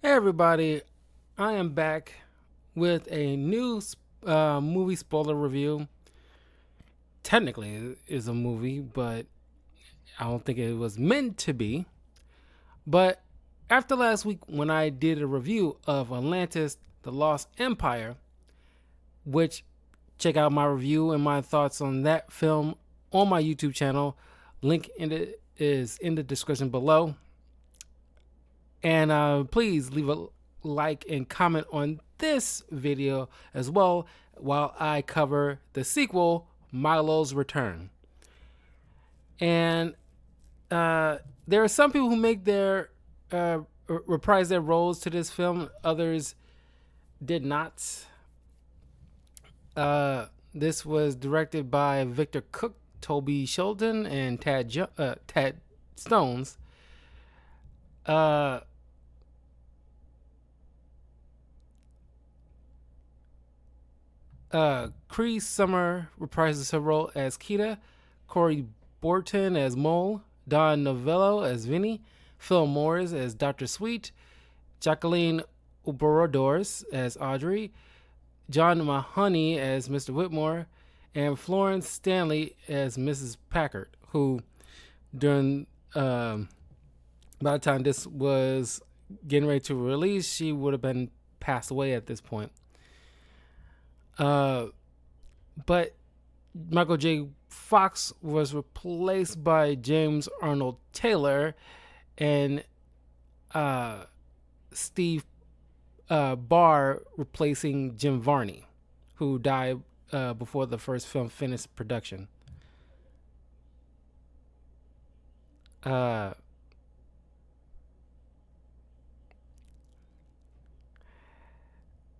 Hey everybody, I am back with a new movie spoiler review. Technically, it is a movie, but I don't think it was meant to be. But after last week, when I did a review of Atlantis, The Lost Empire, which check out my review and my thoughts on that film on my YouTube channel, link is in the description below. And please leave a like and comment on this video as well while I cover the sequel, Milo's Return. And there are some people who make their reprise their roles to this film. Others did not. This was directed by Victor Cook, Toby Sheldon, and Tad Stones. Uh, Cree Summer reprises her role as Kita, Corey Borton as Mole, Don Novello as Vinny, Phil Morris as Dr. Sweet, Jacqueline Oborodors as Audrey, John Mahoney as Mr. Whitmore, and Florence Stanley as Mrs. Packard, who during by the time this was getting ready to release, she would have been passed away at this point. But Michael J. Fox was replaced by James Arnold Taylor and Steve Barr replacing Jim Varney, who died before the first film finished production. Uh,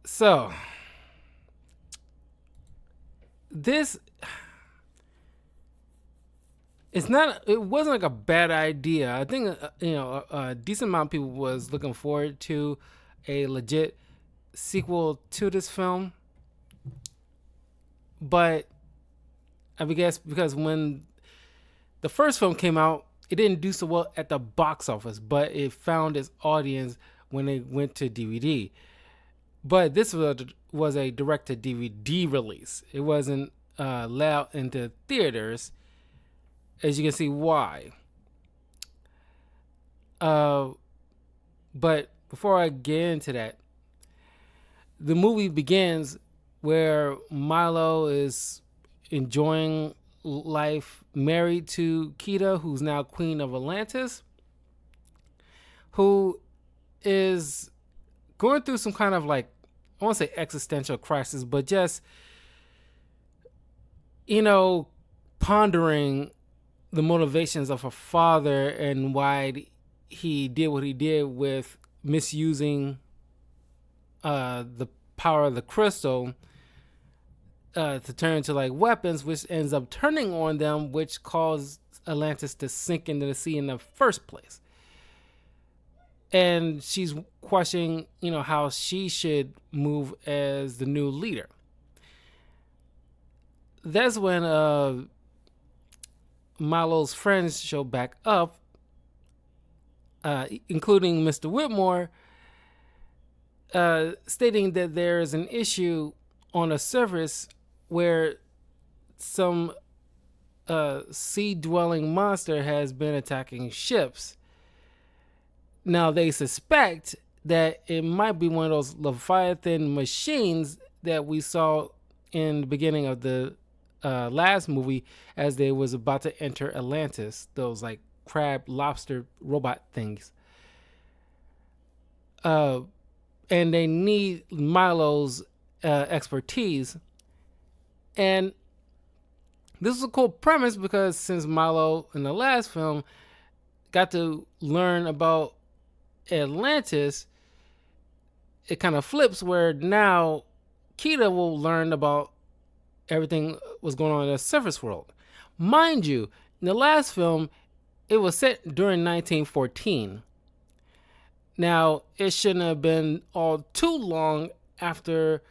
so this it wasn't like a bad idea. I think a decent amount of people was looking forward to a legit sequel to this film, but I guess because when the first film came out, it didn't do so well at the box office, but it found its audience when it went to DVD. But this was a direct to DVD release. It wasn't allowed into theaters, as you can see why. But before I get into that, the movie begins where Milo is enjoying life, married to Kita, who's now Queen of Atlantis, who is going through some kind of like, I won't say existential crisis, but just, pondering the motivations of her father and why he did what he did with misusing the power of the crystal to turn into like weapons, which ends up turning on them, which caused Atlantis to sink into the sea in the first place. And she's questioning, how she should move as the new leader. That's when Milo's friends show back up, including Mr. Whitmore, stating that there is an issue on the surface where some sea-dwelling monster has been attacking ships. Now, they suspect that it might be one of those Leviathan machines that we saw in the beginning of the last movie as they was about to enter Atlantis. Those like crab, lobster, robot things. And they need Milo's expertise. And this is a cool premise because since Milo in the last film got to learn about Atlantis, it kind of flips where now Kita will learn about everything was going on in the surface world. Mind you, in the last film, it was set during 1914. Now, it shouldn't have been all too long after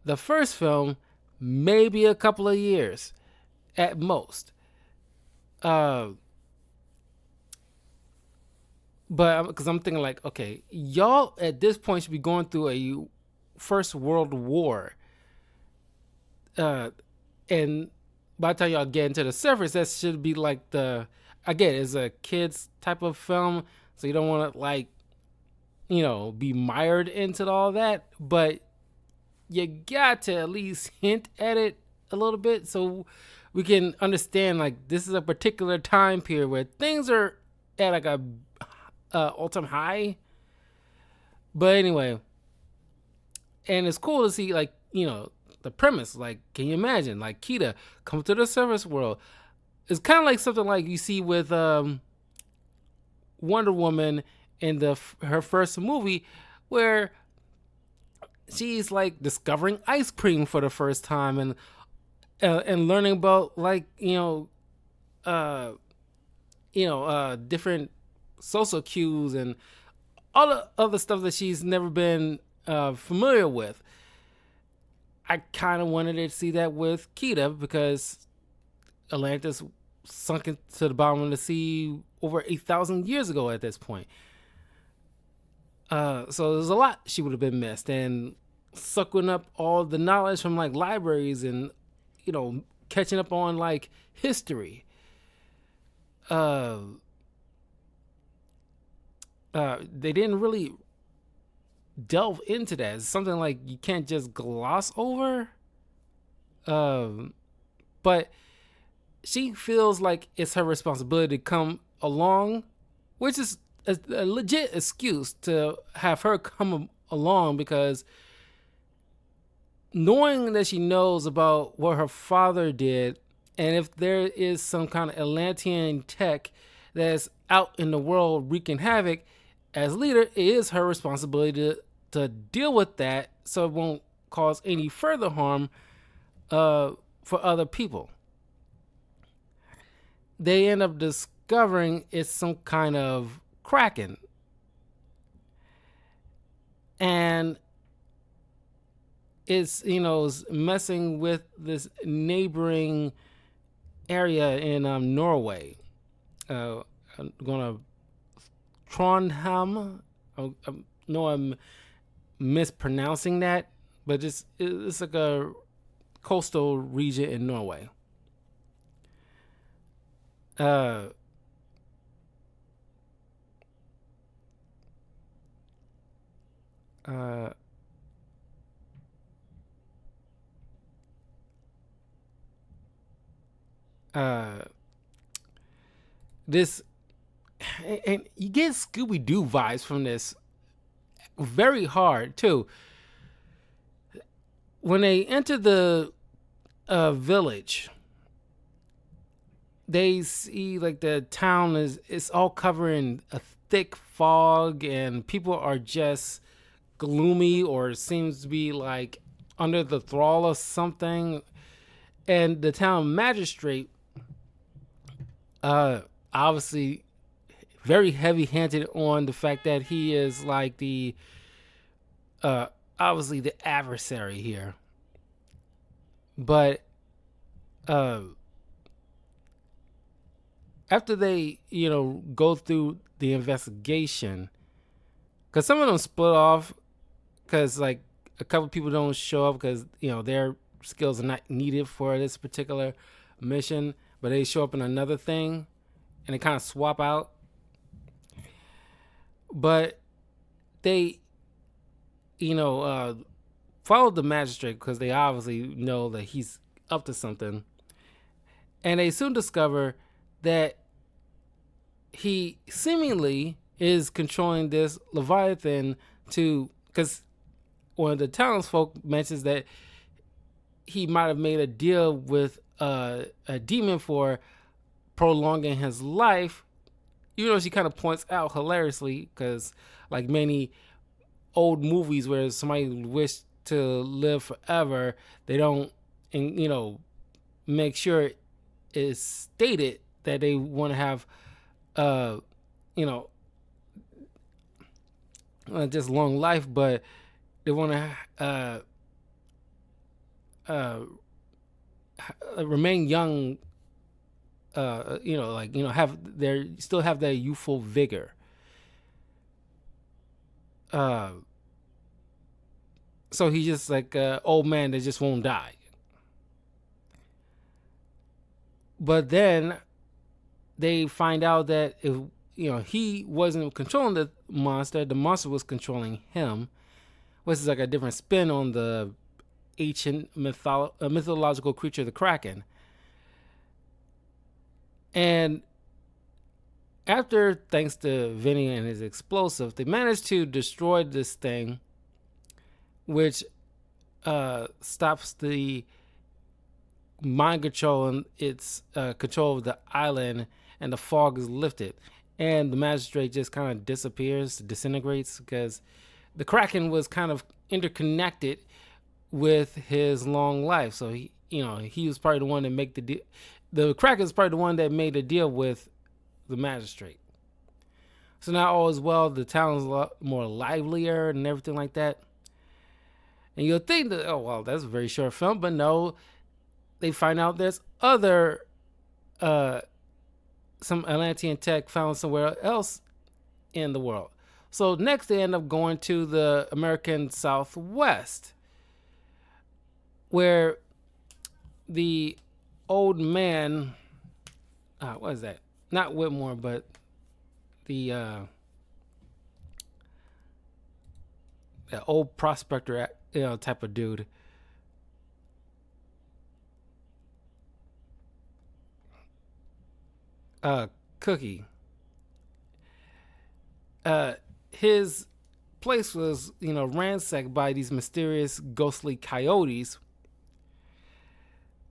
the first film, maybe a couple of years at most. But because I'm thinking like, okay, y'all at this point should be going through a first world war, uh, and by the time y'all get into the surface, that should be like the, again, it's a kids type of film, so you don't want to like, be mired into all that, but you got to at least hint at it a little bit so we can understand like this is a particular time period where things are at like a all-time high. But anyway, and it's cool to see like the premise. Like, can you imagine like Kita come to the service world? It's kind of like something like you see with Wonder Woman in her first movie, where she's like discovering ice cream for the first time and learning about like uh different social cues and all the other stuff that she's never been familiar with. I kind of wanted to see that with Kita because Atlantis sunk into the bottom of the sea over 8,000 years ago at this point. So there's a lot she would have been missed, and sucking up all the knowledge from like libraries and catching up on like history. Uh, they didn't really delve into that. It's something like you can't just gloss over. But she feels like it's her responsibility to come along, which is a legit excuse to have her come along because knowing that she knows about what her father did, and if there is some kind of Atlantean tech that's out in the world wreaking havoc, as leader, it is her responsibility to deal with that so it won't cause any further harm for other people. They end up discovering it's some kind of kraken, and it's messing with this neighboring area in Norway. I'm gonna Trondheim. I know I'm mispronouncing that, but it's like a coastal region in Norway. Uh, uh, uh, this and you get Scooby Doo vibes from this very hard too. When they enter the village, they see like the town is it's all covered in a thick fog, and people are just gloomy or seems to be like under the thrall of something. And the town magistrate, obviously very heavy-handed on the fact that he is like the obviously the adversary here. But uh after they go through the investigation, because some of them split off because like a couple people don't show up because their skills are not needed for this particular mission, but they show up in another thing and they kind of swap out. But they follow the magistrate because they obviously know that he's up to something, and they soon discover that he seemingly is controlling this Leviathan to, because one of the townsfolk mentions that he might have made a deal with a demon for prolonging his life. She kind of points out hilariously because, like many old movies where somebody wished to live forever, they don't, and make sure it's stated that they want to have, you know, just long life, but they want to remain young. Have their still have their youthful vigor. Uh, so he's just like an old man that just won't die. But then they find out that if he wasn't controlling the monster was controlling him, which is like a different spin on the ancient mythological creature, the Kraken. And after, thanks to Vinny and his explosive, they managed to destroy this thing, which stops the mind control and its control of the island, and the fog is lifted. And the magistrate just kind of disappears, disintegrates, because the Kraken was kind of interconnected with his long life. So he was probably the one that make the deal. The Kraken is probably the one that made the deal with the magistrate. So now all is well. The town is a lot more livelier and everything like that. And you'll think that, oh well, that's a very short film, but no. They find out there's other some Atlantean tech found somewhere else in the world. So next they end up going to the American Southwest, where the old man, what is that? Not Whitmore, but the old prospector, type of dude. Cookie. His place was, ransacked by these mysterious ghostly coyotes,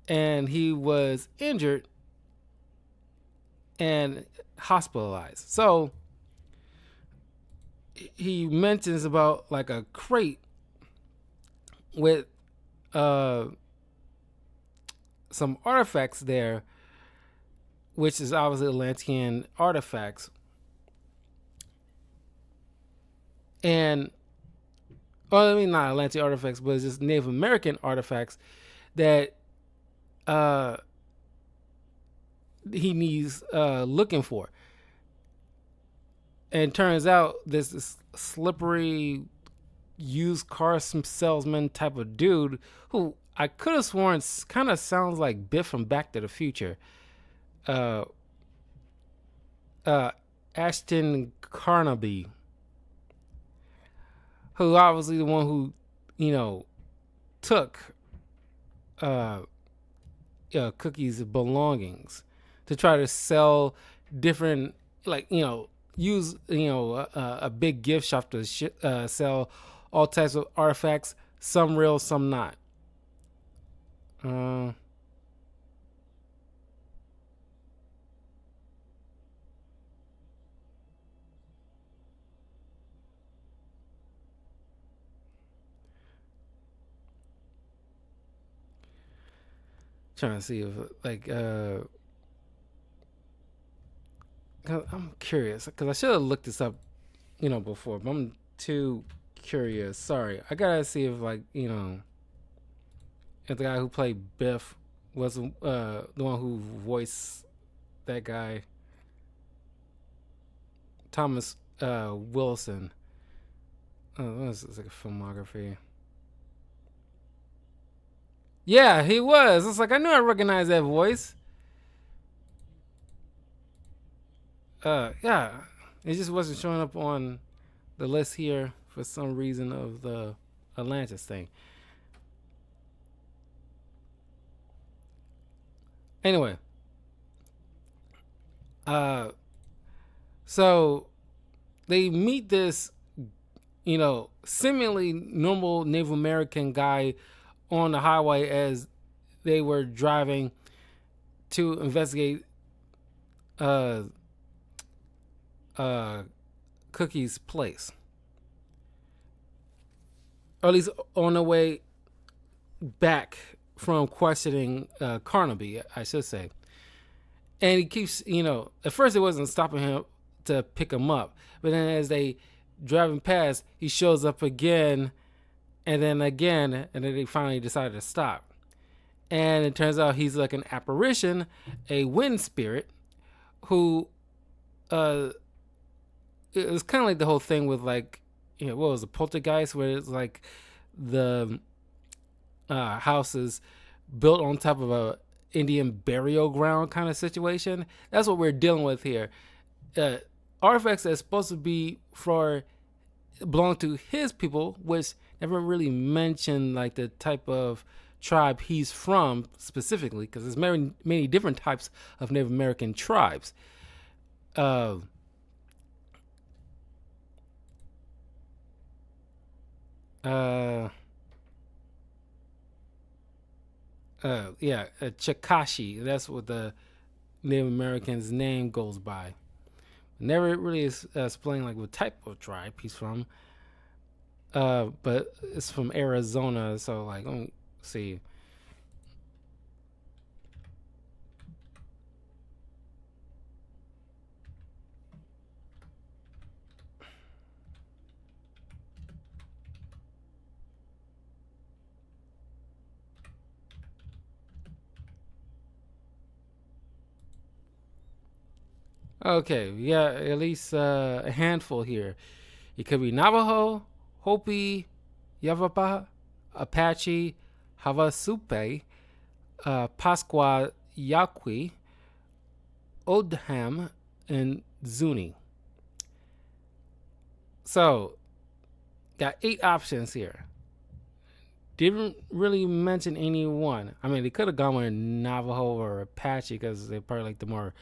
and he was injured and hospitalized. So he mentions about like a crate with some artifacts there, which is obviously Atlantean artifacts. And, well, I mean, not Atlantean artifacts, but it's just Native American artifacts that he needs looking for. And it turns out this slippery used car salesman type of dude who I could have sworn kind of sounds like Biff from Back to the Future. Ashton Carnaby, who obviously the one who, took Cookie's belongings to try to sell different, use a big gift shop to sell all types of artifacts, some real, some not. Trying to see if I'm curious because I should have looked this up, before, but I'm too curious. Sorry, I gotta see if if the guy who played Biff was the one who voiced that guy, Thomas Wilson. This is like a filmography. Yeah, he was. It's like I knew I recognized that voice. Yeah, it just wasn't showing up on the list here for some reason of the Atlantis thing. Anyway, so they meet this, seemingly normal Native American guy on the highway as they were driving to investigate Cookie's place, or at least on the way back from questioning Carnaby, I should say. And he keeps, at first it wasn't stopping him to pick him up, but then as they driving past, he shows up again, and then again, and then they finally decided to stop. And it turns out he's like an apparition, a wind spirit, who it was kind of like the whole thing with what was it, Poltergeist, where it's like the house is built on top of a Indian burial ground kind of situation. That's what we're dealing with here. Uh, Artifacts that's supposed to be for belong to his people, which never really mentioned like the type of tribe he's from specifically, because there's many different types of Native American tribes. Uh, uh, Chakashi. That's what the Native American's name goes by. Never really is explained like what type of tribe he's from. But it's from Arizona, so like let me see. Okay, we got at least a handful here. It could be Navajo, Hopi, Yavapai, Apache, Havasupai, Pasqua Yaqui, Odham, and Zuni. So, got 8 options here. Didn't really mention any one. I mean, they could have gone with Navajo or Apache because they're probably like the more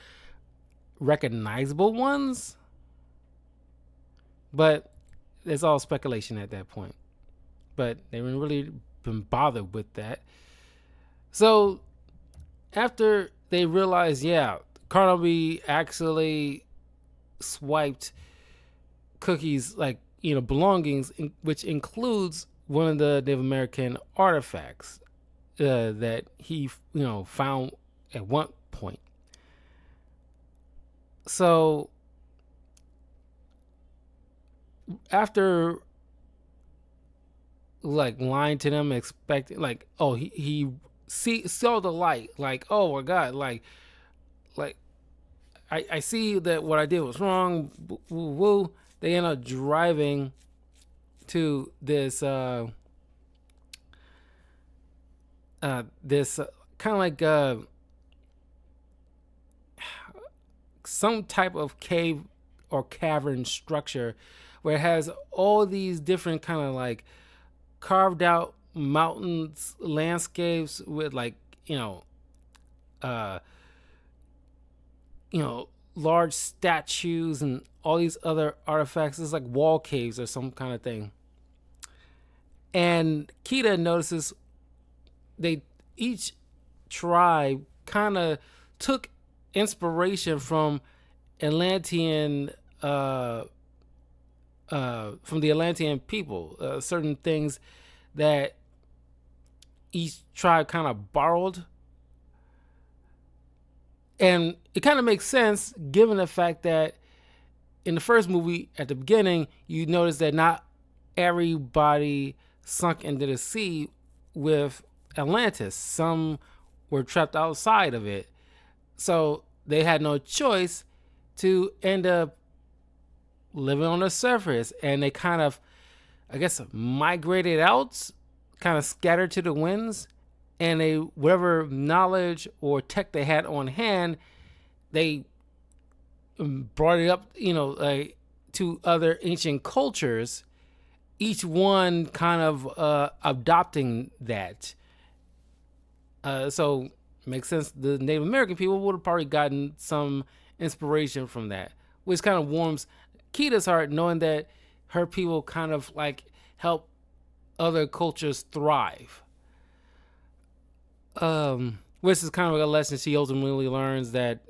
recognizable ones. But it's all speculation at that point. But they haven't really been bothered with that. So after they realized, yeah, Carnaby actually swiped Cookie's like belongings, which includes one of the Native American artifacts that he found at one point. So after like lying to them, expecting like, oh, he saw the light, like, oh my god, like I see that what I did was wrong. Woo, woo. They end up driving to this this kind of like some type of cave or cavern structure where it has all these different kind of like carved out mountains landscapes with like uh large statues and all these other artifacts. It's like wall caves or some kind of thing. And Kita notices they each tribe kind of took inspiration from Atlantean from the Atlantean people. Certain things that each tribe kind of borrowed. And it kind of makes sense given the fact that in the first movie, at the beginning, you notice that not everybody sunk into the sea with Atlantis. Some were trapped outside of it. So they had no choice to end up living on the surface. And they kind of, I guess, migrated out, kind of scattered to the winds. And they, whatever knowledge or tech they had on hand, they brought it up, to other ancient cultures, each one kind of adopting that. So makes sense. The Native American people would have probably gotten some inspiration from that, which kind of warms Kita's heart, knowing that her people kind of like help other cultures thrive. Which is kind of a lesson she ultimately learns that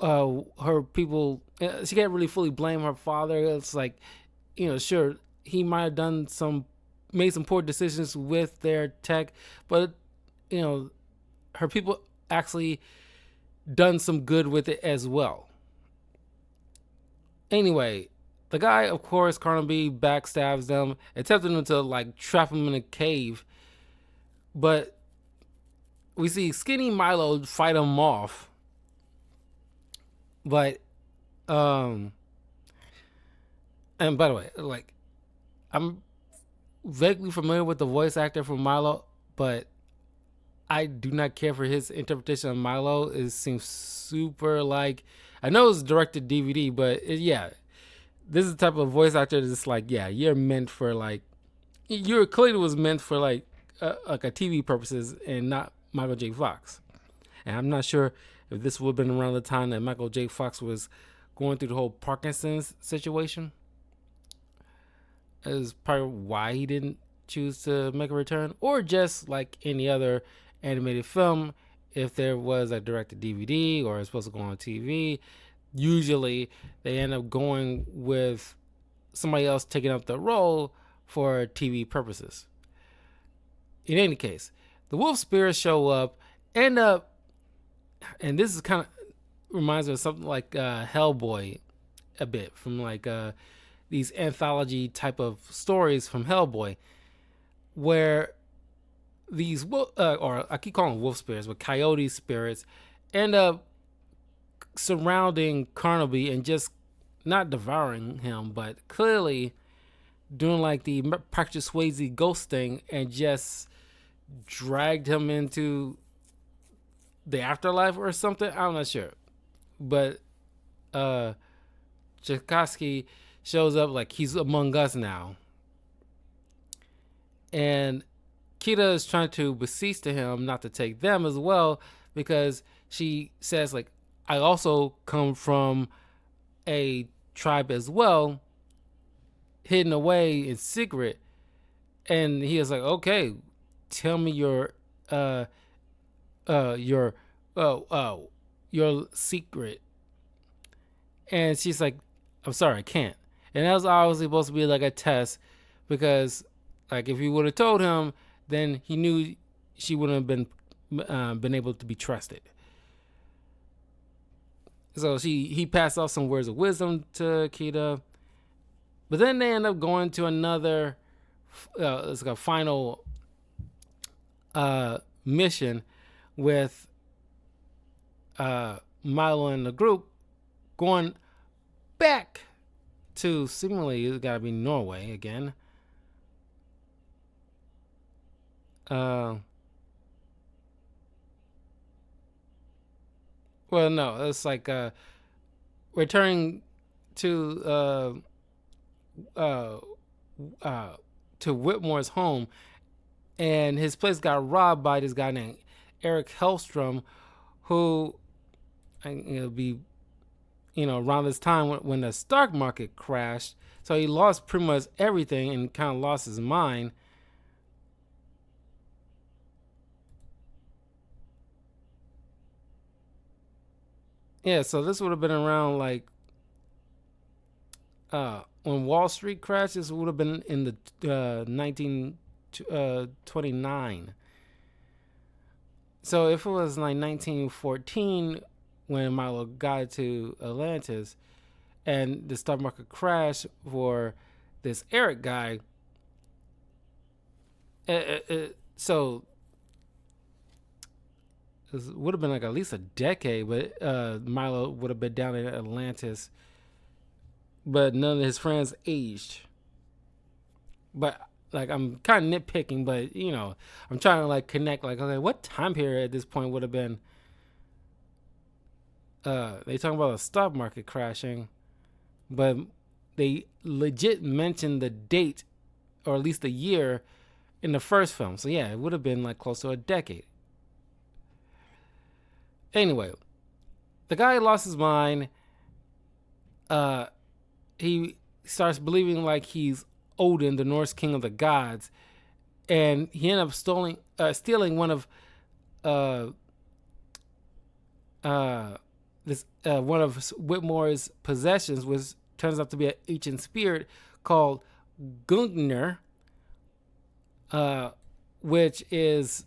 her people. She can't really fully blame her father. It's like, sure, he might have made some poor decisions with their tech, but her people actually done some good with it as well. Anyway, the guy, of course, Carnaby backstabs them, attempting them to like trap them in a cave. But we see Skinny Milo fight him off. But And by the way, like, I'm vaguely familiar with the voice actor from Milo, but I do not care for his interpretation of Milo. It seems super like, I know it's directed DVD, but yeah, this is the type of voice actor that's like, yeah, you're meant for like, your clearly was meant for like a TV purposes and not Michael J. Fox. And I'm not sure if this would have been around the time that Michael J. Fox was going through the whole Parkinson's situation. Is probably why he didn't choose to make a return, or just like any other animated film, if there was a directed DVD or it's supposed to go on TV, usually they end up going with somebody else taking up the role for TV purposes. In any case, the wolf spirits show up, end up, and this is kind of reminds me of something like Hellboy, a bit from like these anthology type of stories from Hellboy, where these or I keep calling them wolf spirits, but coyote spirits end up surrounding Carnaby and just not devouring him, but clearly doing like the Patrick Swayze ghost thing and just dragged him into the afterlife or something. I'm not sure, but Tchaikovsky shows up like he's among us now, and Kita is trying to beseech to him not to take them as well, because she says like, I also come from a tribe as well, hidden away in secret. And he is like, okay, tell me your your your secret. And she's like, I'm sorry, I can't. And that was obviously supposed to be like a test, because like if he would have told him, then he knew she wouldn't have been able to be trusted. So he passed off some words of wisdom to Kita, but then they end up going to another, it's like a final mission with Milo and the group, going back to seemingly it's got to be Norway again. Well, no, it's like returning to Whitmore's home, and his place got robbed by this guy named Eric Hellstrom, who it'll be around this time when the stock market crashed, so he lost pretty much everything and kind of lost his mind. Yeah, so this would have been around like when Wall Street crashed. This would have been in the 1929. So if it was like 1914 when Milo got to Atlantis and the stock market crashed for this Eric guy, so it would have been like at least a decade, but Milo would have been down in Atlantis, but none of his friends aged. But like, I'm kind of nitpicking, but I'm trying to like connect, like, okay, what time period at this point would have been they talking about the stock market crashing, but they legit mentioned the date, or at least the year, in the first film. So yeah, it would have been like close to a decade. Anyway, the guy lost his mind. He starts believing like he's Odin, the Norse king of the gods, and he ended up stealing one of one of Whitmore's possessions, which turns out to be an ancient spirit called Gungnir, which is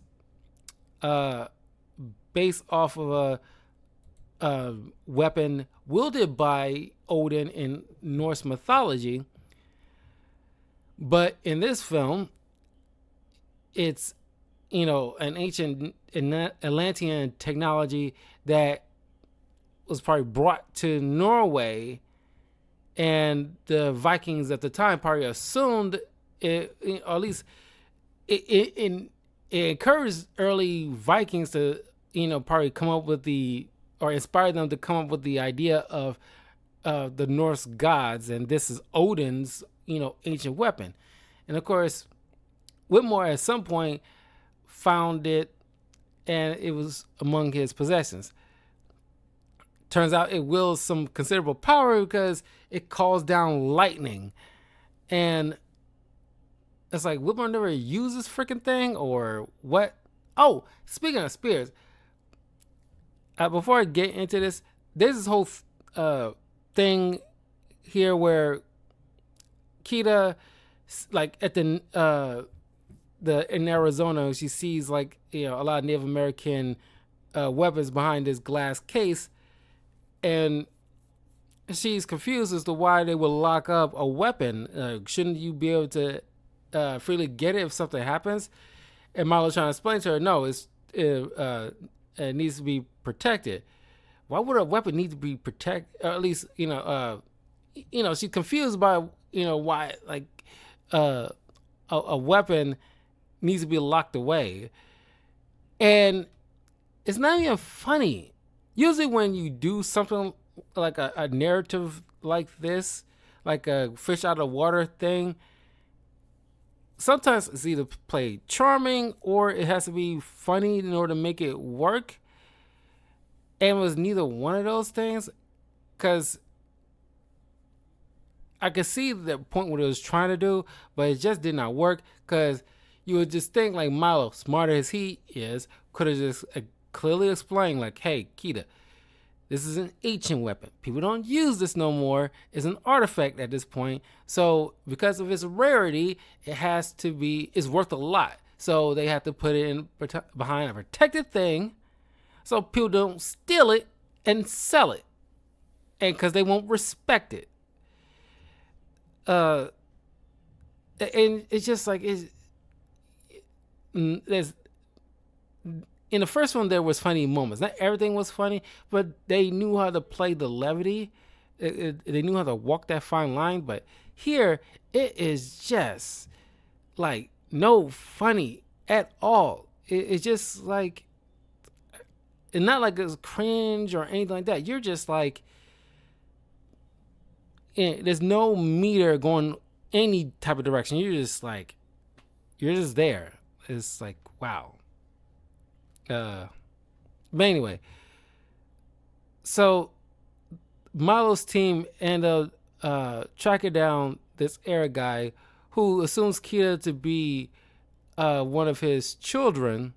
based off of a weapon wielded by Odin in Norse mythology. But in this film, it's an ancient Atlantean technology that was probably brought to Norway And the Vikings at the time probably assumed it, or at least it encouraged early Vikings to, probably come up with or inspire them to come up with the idea of the Norse gods, and this is Odin's, ancient weapon. And of course, Whitmore at some point found it, and it was among his possessions. Turns out it wields some considerable power because it calls down lightning. And it's like, Whitmore never used this freaking thing, or what? Oh, speaking of spears, before I get into this, there's this whole thing here where Kita, like at the in Arizona, she sees like a lot of Native American weapons behind this glass case, and she's confused as to why they would lock up a weapon. Shouldn't you be able to freely get it if something happens? And Milo's trying to explain to her, no, it needs to be protected. Why would a weapon need to be protected? Or at least, she's confused by, why like a weapon needs to be locked away. And it's not even funny. Usually when you do something like a narrative like this, like a fish out of water thing, sometimes it's either played charming or it has to be funny in order to make it work. And it was neither one of those things, because I could see the point what it was trying to do, but it just did not work, because you would just think like Milo, smarter as he is, could have just clearly explained like, hey, Kita, this is an ancient weapon. People don't use this no more. It's an artifact at this point. So because of its rarity, it's worth a lot. So they have to put it in behind a protected thing so people don't steal it and sell it. And because they won't respect it. And it's just like, there's, in the first one, there was funny moments. Not everything was funny, but they knew how to play the levity. They knew how to walk that fine line. But here, it is just like no funny at all. It's just like, it's not like it's cringe or anything like that. You're just like, there's no meter going any type of direction. You're just there. It's like, wow. But anyway, so Milo's team end up tracking down this air guy who assumes Kita to be one of his children,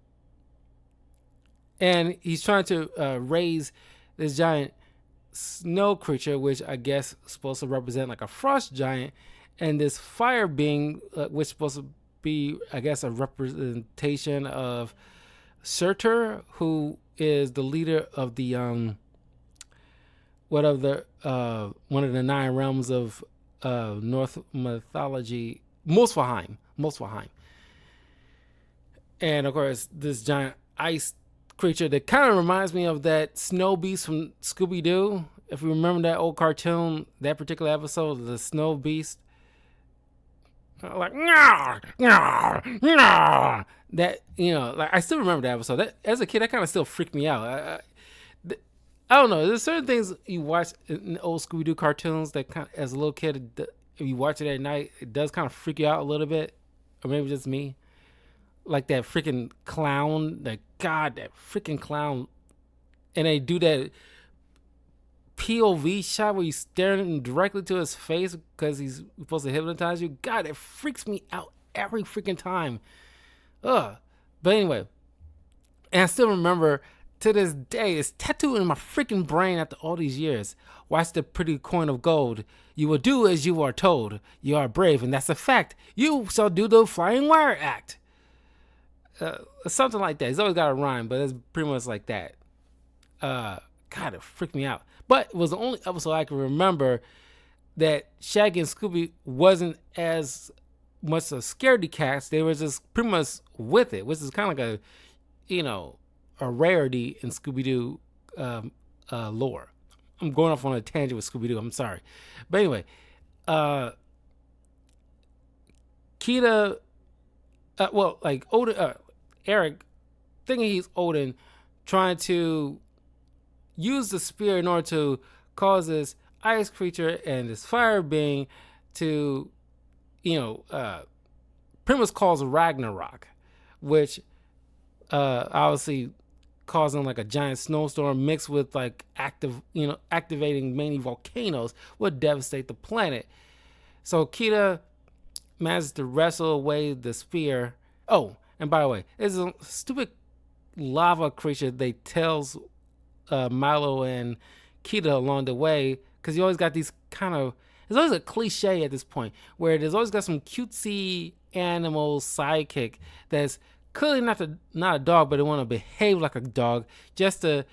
and he's trying to raise this giant snow creature, which I guess is supposed to represent like a frost giant, and this fire being, which is supposed to be, I guess, a representation of Surtur, who is the leader of the one of the 9 realms of Norse mythology, Muspelheim. And of course, this giant ice creature that kind of reminds me of that snow beast from Scooby-Doo. If you remember that old cartoon, that particular episode, the snow beast, like that, like I still remember that episode. That, as a kid, that kind of still freaked me out. I don't know. There's certain things you watch in old Scooby-Doo cartoons that kind of, as a little kid, if you watch it at night, it does kind of freak you out a little bit, or maybe just me. Like that freaking clown, that freaking clown, and they do that POV shot where he's staring directly to his face because he's supposed to hypnotize you. God, it freaks me out every freaking time. Ugh. But anyway, and I still remember to this day, it's tattooed in my freaking brain after all these years. Watch the pretty coin of gold. You will do as you are told. You are brave, and that's a fact. You shall do the flying wire act. Something like that. He's always got a rhyme, but it's pretty much like that. God, it freaked me out. But it was the only episode I can remember that Shaggy and Scooby wasn't as much a scaredy cats. They were just pretty much with it, which is kind of like a rarity in Scooby-Doo lore. I'm going off on a tangent with Scooby Doo. I'm sorry, but anyway, uh, Kita, well, like Odin, Eric, thinking he's Odin, trying to use the spear in order to cause this ice creature and this fire being to, pretty much cause Ragnarok, which obviously causing like a giant snowstorm mixed with like activating many volcanoes would devastate the planet. So Kita manages to wrestle away the spear. Oh, and by the way, there's a stupid lava creature they tells Milo and Kita along the way, because you always got these kind of, there's always a cliche at this point where there's always got some cutesy animal sidekick that's clearly not a dog, but they want to behave like a dog just to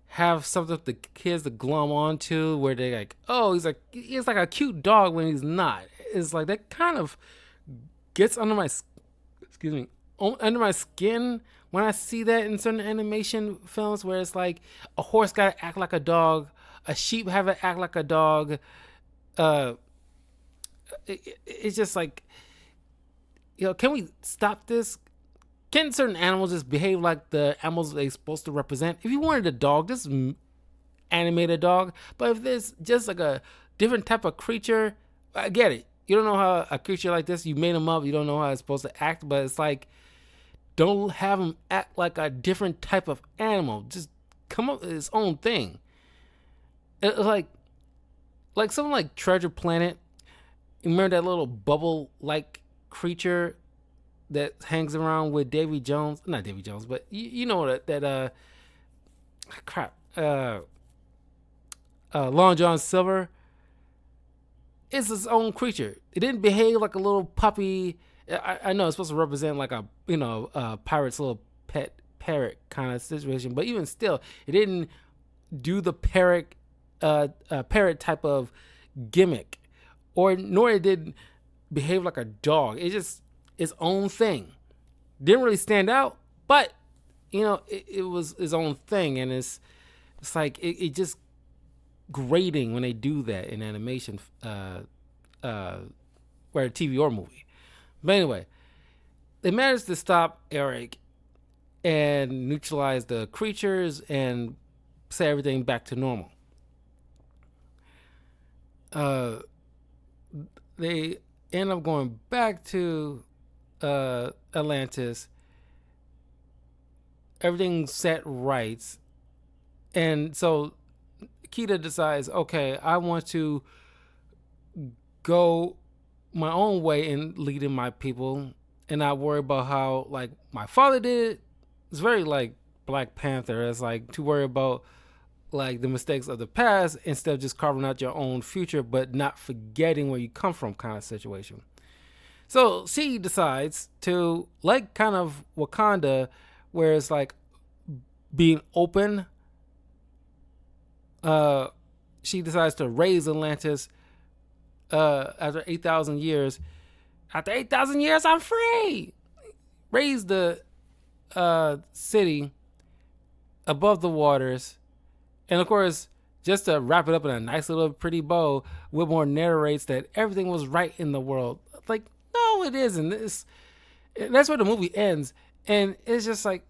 have something for the kids to glom onto, where they're like, oh, he's like a cute dog when he's not. It's like that kind of gets under my under my skin when I see that in certain animation films, where it's like a horse gotta act like a dog, a sheep have to act like a dog. It's just like, can we stop this? Can certain animals just behave like the animals they're supposed to represent? If you wanted a dog, just animate a dog. But if there's just like a different type of creature, I get it. You don't know how a creature like this, you made them up, you don't know how it's supposed to act, but it's like, don't have them act like a different type of animal. Just come up with its own thing. It's like something like Treasure Planet. You remember that little bubble-like creature that hangs around with Davy Jones? Not Davy Jones, but you know that Long John Silver. It's its own creature. It didn't behave like a little puppy. I know it's supposed to represent like a pirate's little pet parrot kind of situation, but even still, it didn't do the parrot type of gimmick, nor it did behave like a dog. It just its own thing. Didn't really stand out, but it was its own thing, and it's like it just grating when they do that in animation, whether TV or movie. But anyway, they managed to stop Eric and neutralize the creatures and set everything back to normal. They end up going back to Atlantis. Everything's set right, and so Kita decides, okay, I want to go my own way in leading my people and not worry about how like my father did it. It's very like Black Panther. It's like to worry about like the mistakes of the past instead of just carving out your own future, but not forgetting where you come from kind of situation. So she decides to, like kind of Wakanda, where it's like being open. She decides to raise Atlantis after 8,000 years. After 8,000 years, I'm free. Raise the city above the waters. And of course, just to wrap it up in a nice little pretty bow, Whitmore narrates that everything was right in the world. Like, no, it isn't. That's where the movie ends. And it's just like,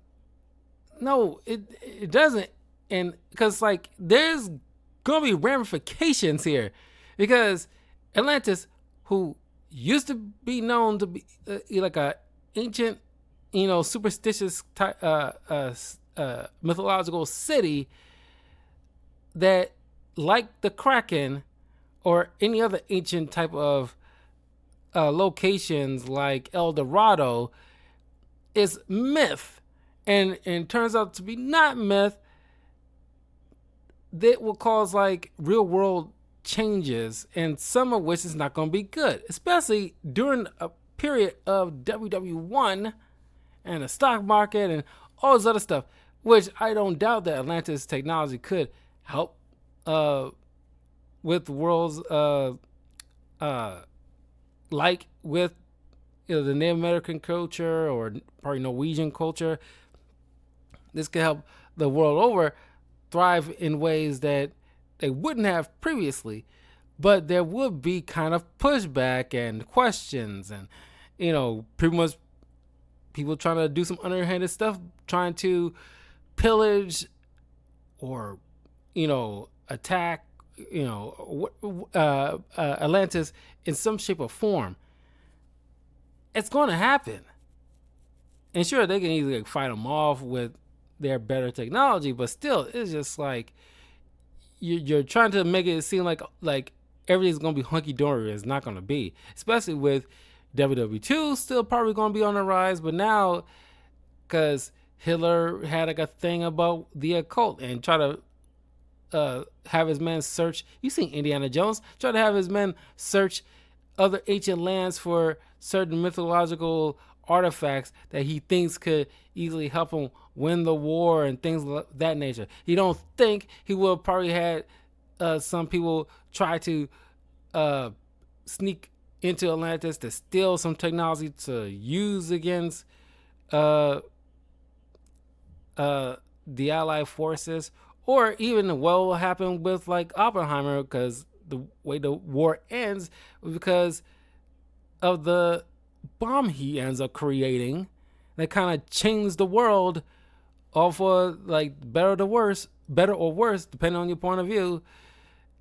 no, it doesn't. And because like there's gonna be ramifications here, because Atlantis, who used to be known to be like a ancient, superstitious mythological city that, like the Kraken or any other ancient type of locations like El Dorado, is myth, and turns out to be not myth. That will cause like real world changes, and some of which is not going to be good, especially during a period of WW1 and the stock market and all this other stuff, which I don't doubt that Atlantis technology could help with the world's like with the Native American culture or probably Norwegian culture. This could help the world over thrive in ways that they wouldn't have previously, but there would be kind of pushback and questions, and pretty much people trying to do some underhanded stuff, trying to pillage or attack Atlantis in some shape or form. It's going to happen, and sure, they can easily fight them off with their better technology, but still, it's just like you're trying to make it seem like everything's gonna be hunky dory. It's not gonna be, especially with WW2 still probably gonna be on the rise. But now, because Hitler had like a thing about the occult and try to have his men search. You seen Indiana Jones try to have his men search other ancient lands for certain mythological artifacts that he thinks could easily help him win the war and things of that nature. He don't think he will probably had some people try to sneak into Atlantis to steal some technology to use against the Allied forces, or even what will happen with like Oppenheimer, because the way the war ends because of the bomb he ends up creating that kind of changed the world, all for like better or worse, depending on your point of view.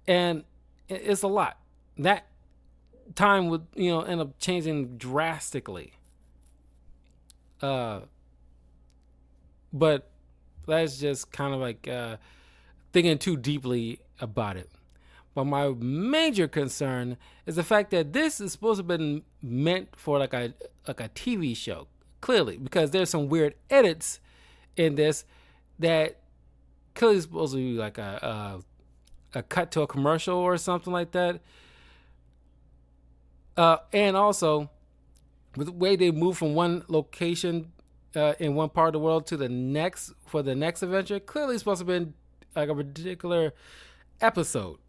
And it's a lot. That time would end up changing drastically. But that's just kind of like thinking too deeply about it. But my major concern is the fact that this is supposed to have been meant for like a TV show, clearly, because there's some weird edits in this that clearly is supposed to be like a cut to a commercial or something like that. And also, with the way they move from one location in one part of the world to the next for the next adventure, clearly it's supposed to have been like a particular episode.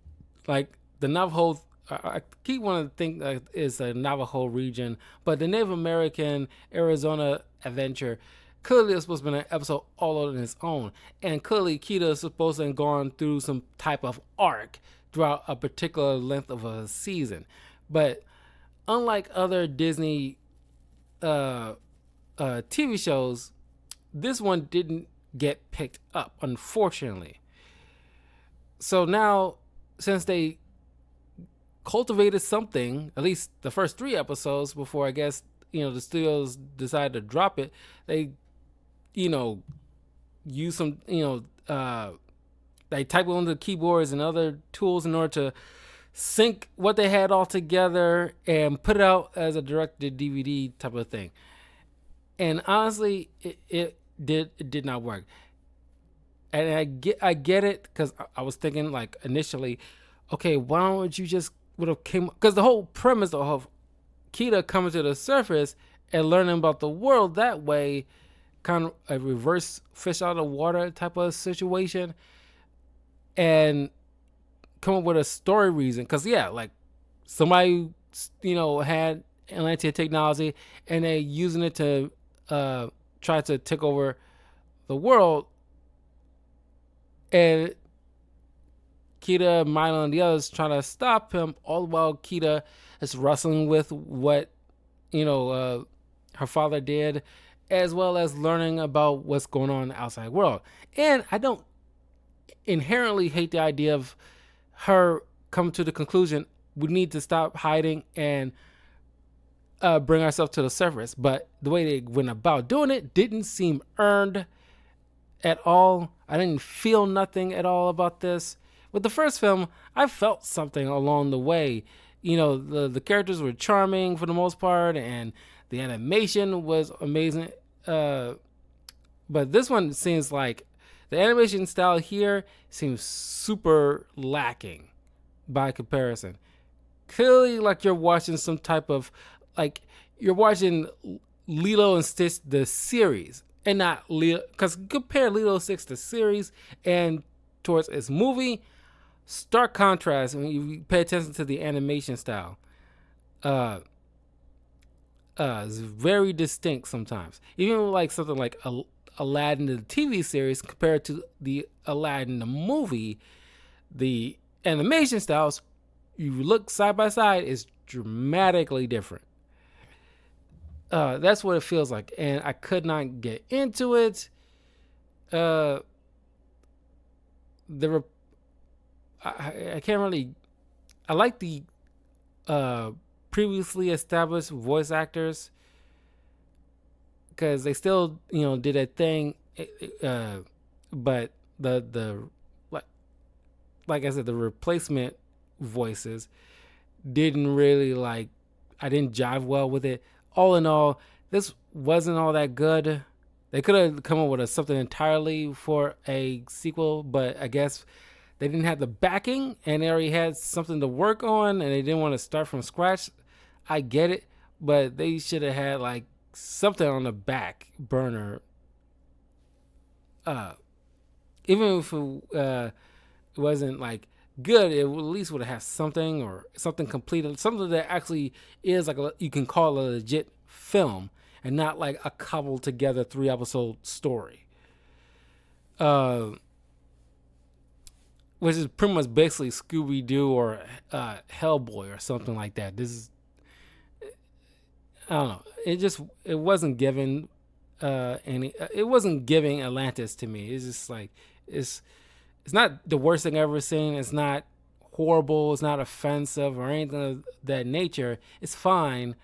Like the Navajo, I keep wanting to think is the Navajo region, but the Native American Arizona adventure clearly is supposed to be an episode all on its own. And clearly Kida is supposed to have gone through some type of arc throughout a particular length of a season. But unlike other Disney TV shows, this one didn't get picked up, unfortunately. So now, since they cultivated something, at least the first 3 episodes before I guess the studios decided to drop it, they use some they type it onto the keyboards and other tools in order to sync what they had all together and put it out as a direct-to-DVD type of thing. And honestly, it did not work. And I get it, because I was thinking like initially, okay, why don't you just would have came, because the whole premise of Kida coming to the surface and learning about the world that way, kind of a reverse fish out of water type of situation, and come up with a story reason. Because like somebody had Atlantean technology and they using it to try to take over the world, and Kida, Milo, and the others trying to stop him, all while Kida is wrestling with what her father did, as well as learning about what's going on in the outside world. And I don't inherently hate the idea of her coming to the conclusion we need to stop hiding and bring ourselves to the surface. But the way they went about doing it didn't seem earned at all. I didn't feel nothing at all about this. With the first film, I felt something along the way. The characters were charming for the most part, and the animation was amazing. But this one seems like the animation style here seems super lacking by comparison. Clearly, like you're watching some type of, like you're watching Lilo and Stitch the series, and not Lilo, because compare Lilo and Stitch the series and towards its movie, stark contrast when you pay attention to the animation style. It's very distinct sometimes. Even like something like Aladdin the TV series compared to the Aladdin the movie, the animation styles, you look side by side, is dramatically different. That's what it feels like, and I could not get into it. Uh, the I can't really. I like the uh, previously established voice actors because they still did a thing, but the like like I said, the replacement voices didn't really like. I didn't jive well with it. All in all, this wasn't all that good. They could have come up with something entirely for a sequel, but I guess they didn't have the backing and they already had something to work on and they didn't want to start from scratch. I get it, but they should have had like something on the back burner. Uh, Even if it wasn't like good, it at least would have had something or something completed, something that actually is like you can call a legit film and not like a cobbled together 3 episode story. Which is pretty much basically Scooby Doo or Hellboy or something like that. This is, I don't know. It wasn't giving it wasn't giving Atlantis to me. It's just like it's not the worst thing I've ever seen. It's not horrible. It's not offensive or anything of that nature. It's fine,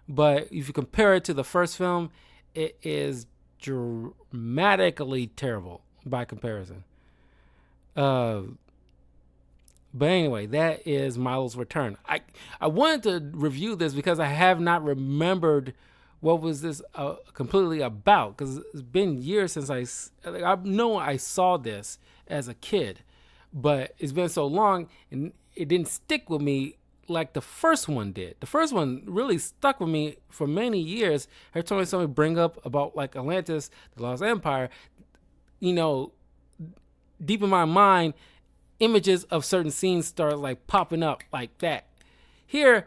but if you compare it to the first film, it is dramatically terrible by comparison. But anyway, that is Milo's Return. I wanted to review this because I have not remembered what was this completely about, because it's been years since I know I saw this as a kid, but it's been so long and it didn't stick with me like the first one did. The first one really stuck with me for many years. Every time somebody bring up about like Atlantis, the Lost Empire, deep in my mind, images of certain scenes start like popping up like that. Here,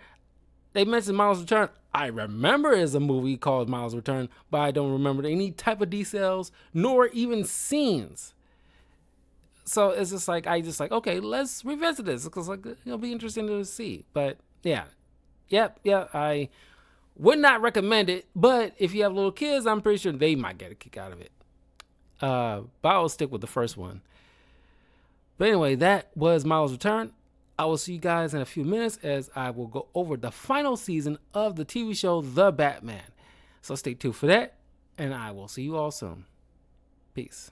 they mentioned Milo's Return. I remember as a movie called Milo's Return, but I don't remember any type of details nor even scenes. So it's just like okay, let's revisit this because like it'll be interesting to see. But yeah, I would not recommend it. But if you have little kids, I'm pretty sure they might get a kick out of it. But I'll stick with the first one. But anyway, that was Milo's Return. I will see you guys in a few minutes as I will go over the final season of the TV show The Batman. So stay tuned for that, and I will see you all soon. Peace.